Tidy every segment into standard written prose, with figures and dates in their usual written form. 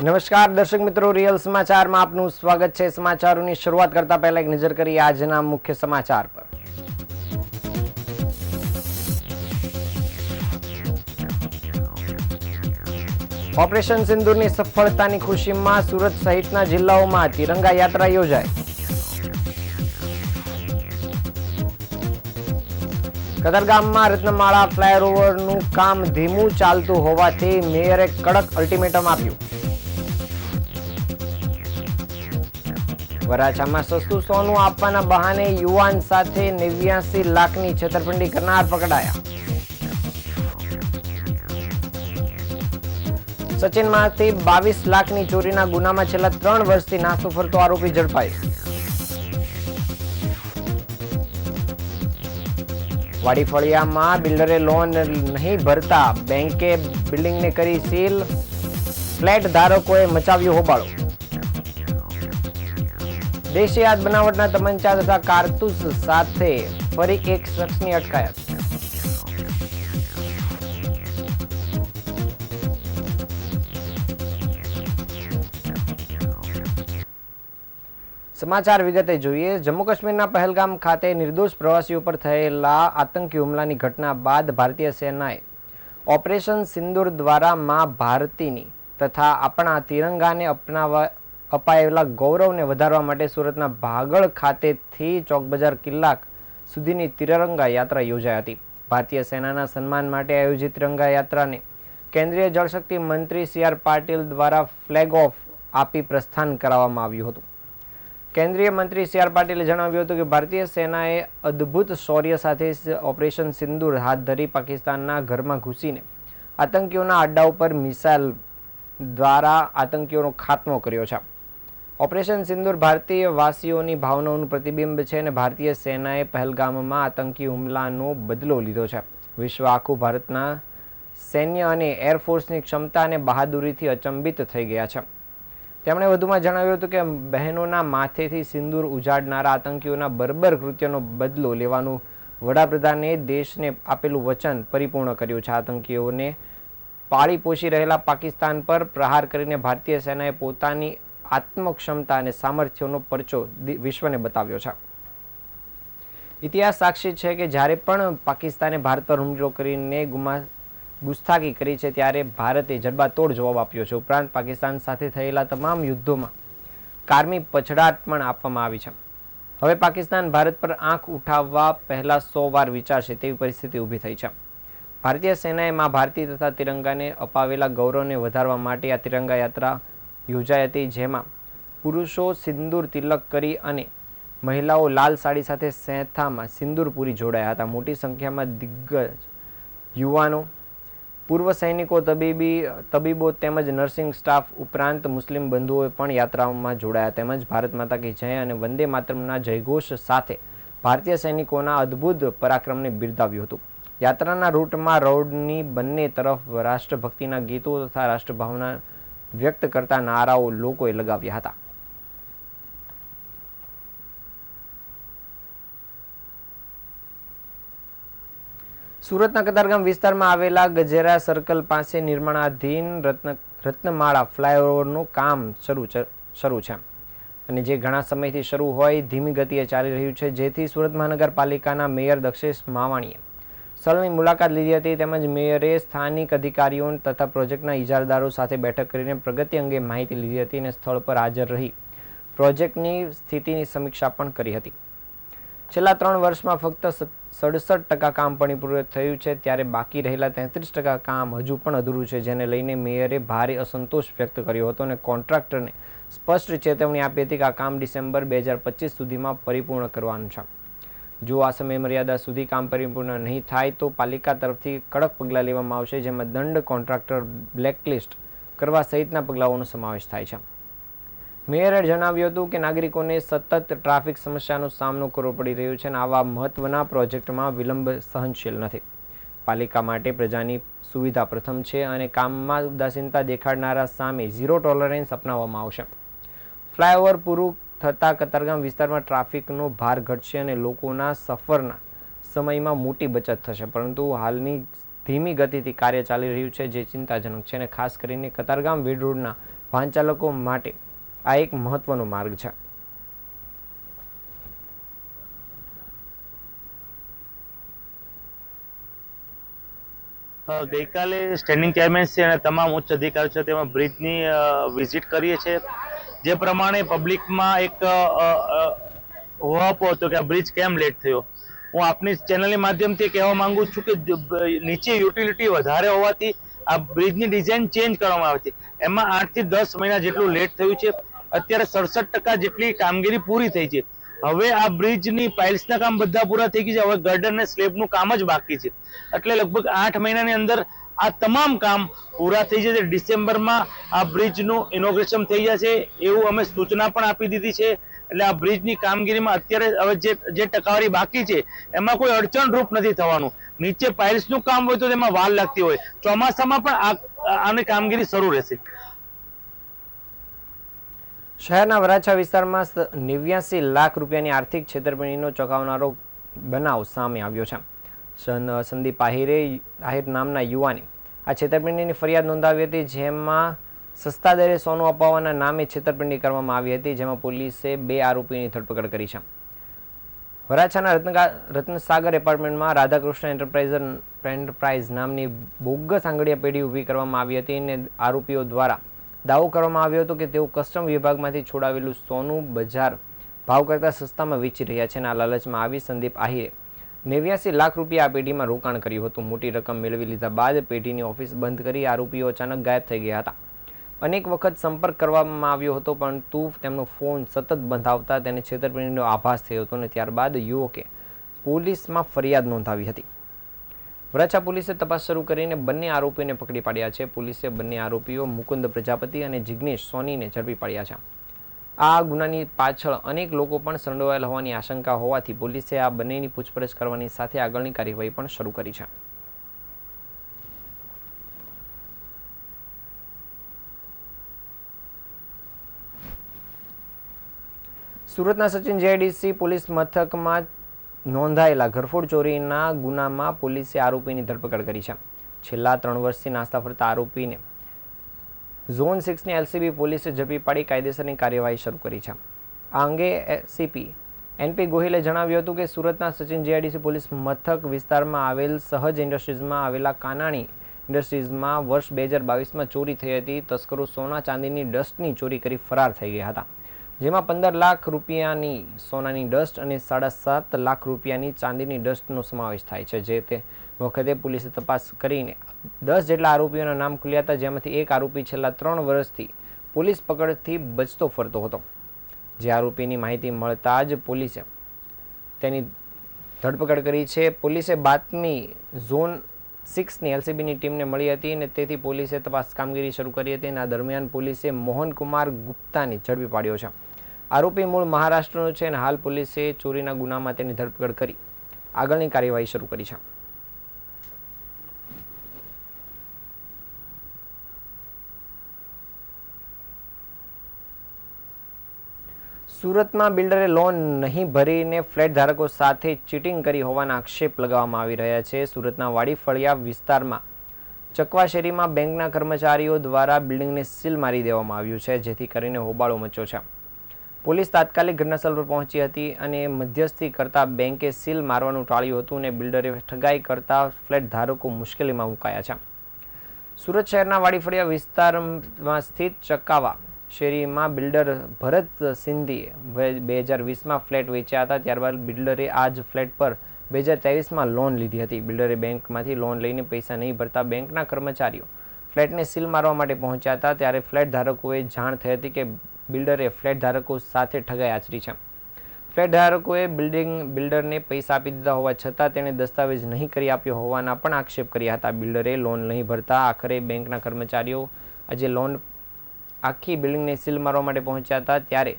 નમસ્કાર દર્શક મિત્રો, રિયલ સમાચારમાં આપનું સ્વાગત છે। સમાચારોની શરૂઆત કરતા પહેલા એક નજર કરીએ આજના મુખ્ય સમાચાર પર। ઓપરેશન સિંદૂરની સફળતાની ખુશીમાં સુરત સહિતના જિલ્લાઓમાં તિરંગા યાત્રા યોજાઈ। કતારગામમાં રત્નમાળા ફ્લાયઓવરનું કામ ધીમું ચાલતું હોવાથી મેયરે કડક અલ્ટિમેટમ આપ્યું। વરાછામાં સસ્તું સોનું આપવાના બહાને યુવાન સાથે 89 લાખની છેતરપિંડી કરનાર પકડાયા। સચિનમાંથી 22 લાખની ચોરીના ગુનામાં છેલ્લા 3 વર્ષથી નાસ્તો ફરતો આરોપી ઝડપાયો। વાડી ફળિયામાં બિલ્ડરે લોન નહીં ભરતા બેંકે બિલ્ડિંગને કરી સીલ, ફ્લેટ ધારકોએ મચાવ્યો હોબાળો। દેશી હાથ બનાવટના તમંચા તથા કારતૂસ સાથે ફરી એક શખ્સની અટકાયત। સમાચાર વિગતે જોઈએ। જમ્મુ કાશ્મીરના પહેલગામ ખાતે નિર્દોષ પ્રવાસીઓ પર થયેલા આતંકી હુમલાની ઘટના બાદ ભારતીય સેનાએ ઓપરેશન સિંદૂર દ્વારા માં ભારતીની તથા આપણા તિરંગાને અપાયેલા ગૌરવને વધારવા માટે સુરતના ભાગળ ખાતેથી ચોકબજાર કિલ્લા સુધીની તિરંગા યાત્રા યોજાઈ હતી। ભારતીય સેનાના સન્માન માટે આયોજિત તિરંગા યાત્રાને કેન્દ્રીય જળશક્તિ મંત્રી સી.આર. પાટીલ દ્વારા ફ્લેગ ઓફ આપી પ્રસ્થાન કરાવવામાં આવ્યું હતું। કેન્દ્રીય મંત્રી સી.આર. પાટીલે જણાવ્યું હતું કે ભારતીય સેનાએ અદ્ભુત શૌર્ય સાથે ઓપરેશન સિંદૂર હાથ ધરી પાકિસ્તાનના ઘરમાં ઘૂસીને આતંકીઓના અડ્ડા ઉપર મિસાઇલ દ્વારા આતંકીઓનો ખાત્મો કર્યો છે। ઓપરેશન સિંદૂર ભારતીય વાસીઓની ભાવનાઓનું પ્રતિબિંબ છે અને ભારતીય સેનાએ પહેલગામમાં આતંકી હુમલાનો બદલો લીધો છે। વિશ્વ આખું ભારતના સૈન્ય અને એરફોર્સની ક્ષમતા અને બહાદુરીથી અચંબિત થઈ ગયા છે। તેમણે વધુમાં જણાવ્યું હતું કે બહેનોના માથેથી સિંદૂર ઉજાડનારા આતંકીઓના બર્બર કૃત્યનો બદલો લેવાનું વડાપ્રધાને દેશને આપેલું વચન પરિપૂર્ણ કર્યું છે। આતંકીઓને પાળી પોષી રહેલા પાકિસ્તાન પર પ્રહાર કરીને ભારતીય સેનાએ પોતાની આત્મક્ષમતા અને સામર્થ્યનો પરચો વિશ્વને બતાવ્યો છે। ઇતિહાસ સાક્ષી છે કે જ્યારે પણ પાકિસ્તાને ભારત પર હુમલો કરીને ગુસ્તાખી કરી છે ત્યારે ભારતે જડબાતોડ જવાબ આપ્યો છે। ઉપરાંત પાકિસ્તાન સાથે થયેલા તમામ યુદ્ધોમાં કારમી પછડાટ પણ આપવામાં આવી છે। હવે પાકિસ્તાન ભારત પર આંખ ઉઠાવવા પહેલા 100 વાર વિચારશે તેવી પરિસ્થિતિ ઊભી થઈ છે। ભારતીય સેનાએ માં ભારતી તથા તિરંગાને અપાવેલા ગૌરવને વધારવા માટે આ તિરંગા યાત્રા યોજાઈ હતી, જેમાં પુરુષો સિંદૂર તિલક કરી અને મહિલાઓ લાલ સાડી સાથે સેથામાં સિંદૂર પૂરી જોડાયા હતા। મોટી સંખ્યામાં દિગ્ગજ યુવાનો, પૂર્વ સૈનિકો, તબીબો તેમજ નર્સિંગ સ્ટાફ ઉપરાંત મુસ્લિમ બંધુઓએ પણ યાત્રાઓમાં જોડાયા તેમજ ભારત માતા કી જય અને વંદે માતરમના જયઘોષ સાથે ભારતીય સૈનિકોના અદ્ભુત પરાક્રમને બિરદાવ્યું હતું। યાત્રાના રૂટમાં રોડની બંને તરફ રાષ્ટ્રભક્તિના ગીતો તથા રાષ્ટ્રભાવના વ્યક્ત કરતા નારાઓ લોકોએ લગાવ્યા હતા। સુરતના કતારગામ વિસ્તારમાં આવેલા ગજેરા સર્કલ પાસે નિર્માણાધીન રત્નમાળા ફ્લાયઓવરનું કામ શરૂ છે અને જે ઘણા સમયથી શરૂ હોય ધીમી ગતિએ ચાલી રહ્યું છે, જેથી સુરત મહાનગરપાલિકાના મેયર દક્ષેશ માવાણીએ સ્થળની મુલાકાત લીધી હતી તેમજ મેયરે સ્થાનિક અધિકારીઓ તથા પ્રોજેક્ટના ઇજારદારો સાથે બેઠક કરીને પ્રગતિ અંગે માહિતી લીધી હતી અને સ્થળ પર હાજર રહી પ્રોજેક્ટની સ્થિતિની સમીક્ષા પણ કરી હતી। છેલ્લા 3 વર્ષમાં ફક્ત 67% કામ પરિપૂર્ણ થયું છે, ત્યારે બાકી રહેલા 33% કામ હજુ પણ અધૂરું છે, જેને લઈને મેયરે ભારે અસંતોષ વ્યક્ત કર્યો હતો અને કોન્ટ્રાક્ટરને સ્પષ્ટ ચેતવણી આપી હતી કે આ કામ ડિસેમ્બર 2025 સુધીમાં પરિપૂર્ણ કરવાનું છે। જો આ સમય મર્યાદા સુધી કામ પરિપૂર્ણ નહીં થાય તો પાલિકા તરફથી કડક પગલાં લેવામાં આવશે, જેમાં દંડ, કોન્ટ્રાક્ટર બ્લેકલિસ્ટ કરવા સહિતના પગલાઓનો સમાવેશ થાય છે। મેયરે જણાવ્યું હતું કે નાગરિકોને સતત ટ્રાફિક સમસ્યાનો સામનો કરવો પડી રહ્યો છે અને આવા મહત્વના પ્રોજેક્ટમાં વિલંબ સહનશીલ નથી। પાલિકા માટે પ્રજાની સુવિધા પ્રથમ છે અને કામમાં ઉદાસીનતા દેખાડનારા સામે ઝીરો ટોલરન્સ અપનાવવામાં આવશે। ફ્લાયઓવર પૂરું થતાં કતારગામ વિસ્તારમાં ટ્રાફિકનો ભાર ઘટશે અને લોકોના સફરના સમયમાં મોટી બચત થશે, પરંતુ હાલની ધીમી ગતિથી કાર્ય ચાલી રહ્યું છે જે ચિંતાજનક છે અને ખાસ કરીને કતારગામ વેડ રોડના વાહન ચાલકો માટે આ એક મહત્વનો માર્ગ છે. ગઈકાલે સ્ટેન્ડિંગ ચેરમેન છે અને તમામ ઉચ્ચ અધિકારીઓ છે તેમાં બ્રિજની વિઝિટ કરીએ છીએ. જે પ્રમાણે પબ્લિકમાં એક હોવાપો હતો કે આ બ્રિજ કેમ લેટ થયો, હું આપની ચેનલની માધ્યમથી કહેવા માંગુ છું કે નીચે યુટિલિટી વધારે હોવાથી આ બ્રિજની ડિઝાઇન ચેન્જ કરવામાં આવી હતી. એમાં 8 થી 10 મહિના જેટલું લેટ થયું છે. અત્યારે 67% જેટલી કામગીરી પૂરી થઈ છે. હવે આ બ્રિજની પાઇલ્સના કામ બધા પૂરા થઈ ગયા છે. હવે ગર્ડર અને સ્લેબનું કામ જ બાકી છે. એટલે લગભગ 8 મહિનાની અંદર આ તમામ કામ પૂરા થઈ જશે. ડિસેમ્બરમાં આ બ્રિજનું ઇનોગ્રેશન થઈ જશે એવું અમે સૂચના પણ આપી દીધી છે. એટલે આ બ્રિજની કામગીરીમાં અત્યારે હવે જે ટકાવારી બાકી છે એમાં કોઈ અડચણરૂપ નથી થવાનું. નીચે પાઇલ્સનું કામ હોય તો તેમાં વાર લાગતી હોય, ચોમાસામાં પણ આની કામગીરી શરૂ રહેશે. શહેરના વરાછા વિસ્તારમાં 89 લાખ રૂપિયાની આર્થિક છેતરપિંડીનો ચોંકાવનારો બનાવ સામે આવ્યો છે. સંદીપ આહિર નામના યુવાને આ છેતરપિંડીની ફરિયાદ નોંધાવી હતી, જેમાં સસ્તા દરે સોનું અપાવવાના નામે છેતરપિંડી કરવામાં આવી હતી, જેમાં પોલીસે 2 આરોપીની ધરપકડ કરી છે. વરાછાના રત્નસાગર એપાર્ટમેન્ટમાં રાધાકૃષ્ણ એન્ટરપ્રાઇઝ નામની બોગસ આંગડિયા પેઢી ઊભી કરવામાં આવી હતી અને આરોપીઓ દ્વારા દાવો કરવામાં આવ્યો હતો કે તેઓ કસ્ટમ વિભાગમાંથી છોડાવેલું સોનું બજાર ભાવ કરતાં સસ્તામાં વેચી રહ્યા છે. અને આ લાલચમાં આવી સંદીપ આહિરે 89 લાખ રૂપિયા આ પેઢીમાં રોકાણ કર્યું હતું. મોટી રકમ મેળવી લીધા બાદ પેઢીની ઓફિસ બંધ કરી આરોપીઓ અચાનક ગાયબ થઈ ગયા હતા. અનેક વખત સંપર્ક કરવામાં આવ્યો હતો, પરંતુ તેમનો ફોન સતત બંધ આવતા તેને છેતરપિંડીનો આભાસ થયો હતો અને ત્યારબાદ યુવકે પોલીસમાં ફરિયાદ નોંધાવી હતી. વરાછા પોલીસે તપાસ શરૂ કરીને બંને આરોપીઓને પકડી પાડ્યા છે. પોલીસે બંને આરોપીઓ મુકુંદ પ્રજાપતિ અને જિગ્નેશ સોનીને ઝડપી પાડ્યા છે. આ ગુનાની પાછળ અનેક લોકો પણ સંડોવાયેલા હોવાની આશંકા હોવાથી પોલીસે આ બંનેની પૂછપરછ કરવાની સાથે આગળની કાર્યવાહી પણ શરૂ કરી છે. સુરતના સચિન જીઆઈડીસી પોલીસ મથકમાં નોંધાયેલા ઘરફોડ ચોરીના ગુનામાં પોલીસે આરોપીની ધરપકડ કરી છે. છેલ્લા 3 વર્ષથી નાસ્તા ફરતા આરોપીને ઝોન 6ની એલસીબી પોલીસે ઝડપી પાડી કાયદેસરની કાર્યવાહી શરૂ કરી છે. આ અંગે એસીપી એનપી ગોહિલે જણાવ્યું હતું કે સુરતના સચિન જીઆઈડીસી પોલીસ મથક વિસ્તારમાં આવેલ સહજ ઇન્ડસ્ટ્રીઝમાં આવેલા કાનાણી ઇન્ડસ્ટ્રીઝમાં વર્ષ 2022માં ચોરી થઈ હતી. તસ્કરો સોના ચાંદીની ડસ્ટની ચોરી કરી ફરાર થઈ ગયા હતા, જેમાં 15 લાખ રૂપિયાની સોનાની ડસ્ટ અને 7.5 લાખ રૂપિયાની ચાંદીની ડસ્ટનો સમાવેશ થાય છે. જે તે વખતે પોલીસે તપાસ કરીને 10 જેટલા આરોપીઓના નામ ખુલ્યા હતા, જેમાંથી એક આરોપી છેલ્લા 3 વર્ષથી પોલીસ પકડથી બચતો ફરતો હતો. જે આરોપીની માહિતી મળતા જ પોલીસે તેની ધરપકડ કરી છે. પોલીસે બાતમી ઝોન 6ની એલસીબીની ટીમને મળી હતી અને તેથી પોલીસે તપાસ કામગીરી શરૂ કરી હતી. અને આ દરમિયાન પોલીસે મોહનકુમાર ગુપ્તાને ઝડપી પાડ્યો છે. આરોપી મૂળ મહારાષ્ટ્રનો છે અને હાલ પોલીસે ચોરીના ગુનામાં તેની ધરપકડ કરી આગળની કાર્યવાહી શરૂ કરી છે. સુરતમાં બિલ્ડરે લોન નહીં ભરીને ફ્લેટ ધારકો સાથે ચીટિંગ કરી હોવાના આક્ષેપ લગાવવામાં આવી રહ્યા છે. સુરતના વાડી ફળિયા વિસ્તારમાં ચકવા શેરીમાં બેંકના કર્મચારીઓ દ્વારા બિલ્ડિંગને સીલ મારી દેવામાં આવ્યું છે, જેથી કરીને હોબાળો મચ્યો છે. પોલીસ તાત્કાલિક ઘટનાસ્થળ પર પહોંચી હતી અને મધ્યસ્થી કરતા બેંકે સીલ મારવાનું ટાળ્યું હતું અને બિલ્ડરે ઠગાઈ કરતા ફ્લેટ ધારકો મુશ્કેલીમાં મુકાયા છે. સુરત શહેરના વાડીફળિયા વિસ્તારમાં સ્થિત ચકાવા શેરીમાં બિલ્ડર ભરત સિંધીએ 2020માં ફ્લેટ વેચ્યા હતા. ત્યારબાદ બિલ્ડરે આ જ ફ્લેટ પર 2023માં લોન લીધી હતી. બિલ્ડરે બેંકમાંથી લોન લઈને પૈસા નહીં ભરતા બેંકના કર્મચારીઓ ફ્લેટને સીલ મારવા માટે પહોંચ્યા હતા. ત્યારે ફ્લેટ ધારકોએ જાણ થઈ હતી કે બિલ્ડરે ફ્લેટ ધારકો સાથે ઠગાઈ આચરી છે. ફ્લેટ ધારકોએ બિલ્ડરને પૈસા આપી દીધા હોવા છતાં તેણે દસ્તાવેજ નહીં કરી આપ્યો હોવાના પણ આક્ષેપ કર્યા હતા. બિલ્ડરે લોન નહીં ભરતા આખરે બેંકના કર્મચારીઓ આજે લોન આખી બિલ્ડિંગને સીલ મારવા માટે પહોંચ્યા હતા. ત્યારે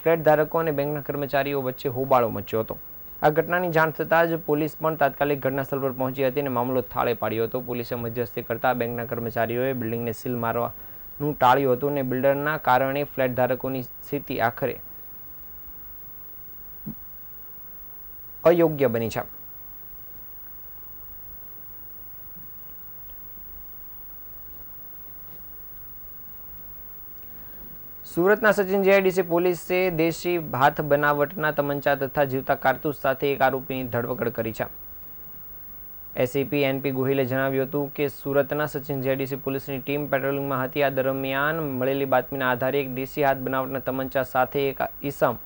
ફ્લેટ ધારકો અને બેંકના કર્મચારીઓ વચ્ચે હોબાળો મચ્યો હતો. આ ઘટનાની જાણ થતાં જ પોલીસ પણ તાત્કાલિક ઘટનાસ્થળ પર પહોંચી હતી અને મામલો થાળે પાડ્યો હતો. પોલીસે મધ્યસ્થી કરતા બેંકના કર્મચારીઓએ બિલ્ડિંગને સીલ મારવાનું ટાળ્યું હતું અને બિલ્ડરના કારણે ફ્લેટ ધારકોની સ્થિતિ આખરે અયોગ્ય બની છે. સુરતના સચિન જીઆઈડીસી પોલીસે દેશી હાથ બનાવટના તમંચા તથા જીવતા કારતૂસ સાથે એક આરોપીની ધરપકડ કરી છે. એસીપી એનપી ગોહિલે જણાવ્યું હતું કે સુરતના સચિન જીઆઈડીસી પોલીસની ટીમ પેટ્રોલિંગમાં હતી. આ દરમિયાન મળેલી બાતમીના આધારે એક દેશી હાથ બનાવટના તમંચા સાથે એક ઈસમ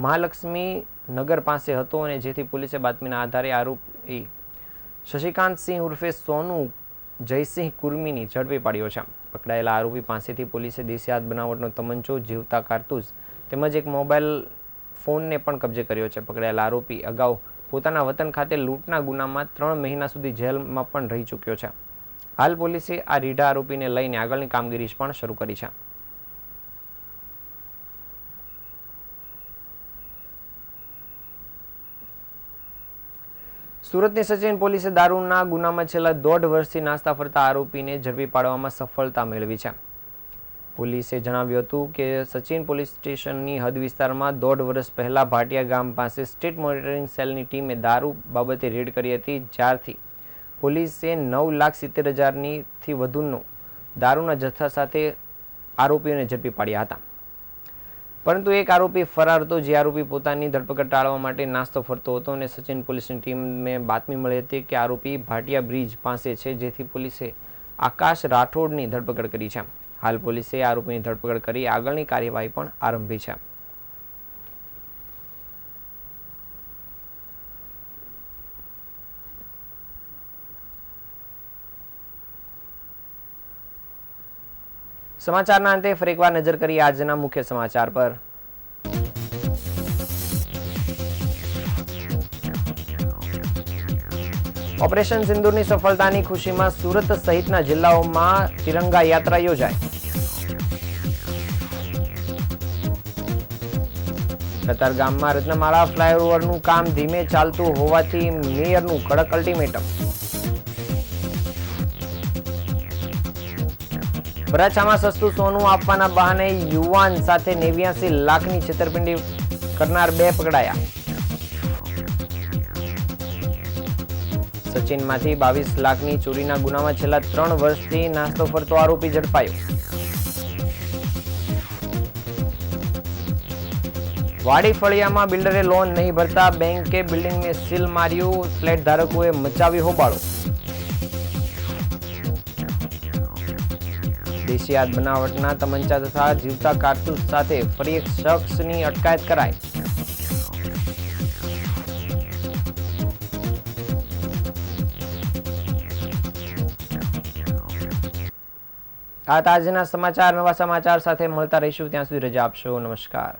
મહાલક્ષ્મી નગર પાસે હતો અને જેથી પોલીસે બાતમીના આધારે આરોપી શશિકાંત સિંહ ઉર્ફે સોનુ જયસિંહ કુર્મીની ઝડપી પાડ્યો છે. પકડાયેલા આરોપી પાસેથી પોલીસે દેશી હાથ બનાવટનો તમંચો, જીવતા કારતૂસ તેમજ એક મોબાઈલ ફોનને પણ કબજે કર્યો છે. પકડાયેલા આરોપી અગાઉ પોતાના વતન ખાતે લૂંટના ગુનામાં 3 મહિના સુધી જેલમાં પણ રહી ચૂક્યો છે. હાલ પોલીસે આ રીઢા આરોપીને લઈને આગળની કામગીરી પણ શરૂ કરી છે. સુરતની સચિન પોલીસે દારૂના ગુનામાં છેલ્લા 1.5 વર્ષથી નાસ્તા ફરતા આરોપીને ઝડપી પાડવામાં સફળતા મેળવી છે. પોલીસે જણાવ્યું હતું કે સચિન પોલીસ સ્ટેશનની હદ વિસ્તારમાં 1.5 વર્ષ પહેલા ભાટિયા ગામ પાસે સ્ટેટ મોનિટરિંગ સેલની ટીમે દારૂ બાબતે રેડ કરી હતી, જ્યારથી પોલીસે 9,70,000થી વધુનો દારૂના જથ્થા સાથે આરોપીઓને ઝડપી પાડ્યા હતા. પરંતુ એક આરોપી ફરાર હતો, જે આરોપી પોતાની ધરપકડ ટાળવા માટે નાસ્તો ફરતો હતો અને સચિન પોલીસની ટીમને બાતમી મળી હતી કે આરોપી ભાટિયા બ્રિજ પાસે છે, જેથી પોલીસે આકાશ રાઠોડની ધરપકડ કરી છે. હાલ પોલીસે આરોપીની ધરપકડ કરી આગળની કાર્યવાહી પણ આરંભી છે. સમાચારના અંતે ફરી એકવાર નજર કરી આજના મુખ્ય સમાચાર પર. ઓપરેશન સિંદૂરની સફળતાની ખુશીમાં સુરત સહિતના જિલ્લાઓમાં તિરંગા યાત્રા યોજાઈ. કતારગામમાં રત્નમાળા ફ્લાયઓવરનું કામ ધીમે ચાલતું હોવાથી મેયરનું કડક અલ્ટિમેટમ. વરાછામાં સસ્તું સોનું આપવાના બહાને યુવાન સાથે 89 લાખની છેતરપિંડી કરનાર 2 પકડાયા. સચિનમાંથી 22 લાખની ચોરીના ગુનામાં છેલ્લા 3 વર્ષથી નાસ્તો ફરતો આરોપી ઝડપાયો. વાડી ફળિયામાં બિલ્ડરે લોન નહીં ભરતા બેંકે બિલ્ડિંગને સીલ માર્યું, ફ્લેટ ધારકોએ મચાવી હોબાળો. દેશી હાથ બનાવટના તમંચા તથા જીવતા કારતૂસ સાથે ફરી એક શખ્સની અટકાયત કરાઈ. આ તાજના સમાચાર. નવા સમાચાર સાથે મળતા રહીશું. ત્યાં સુધી રજા આપશો. નમસ્કાર.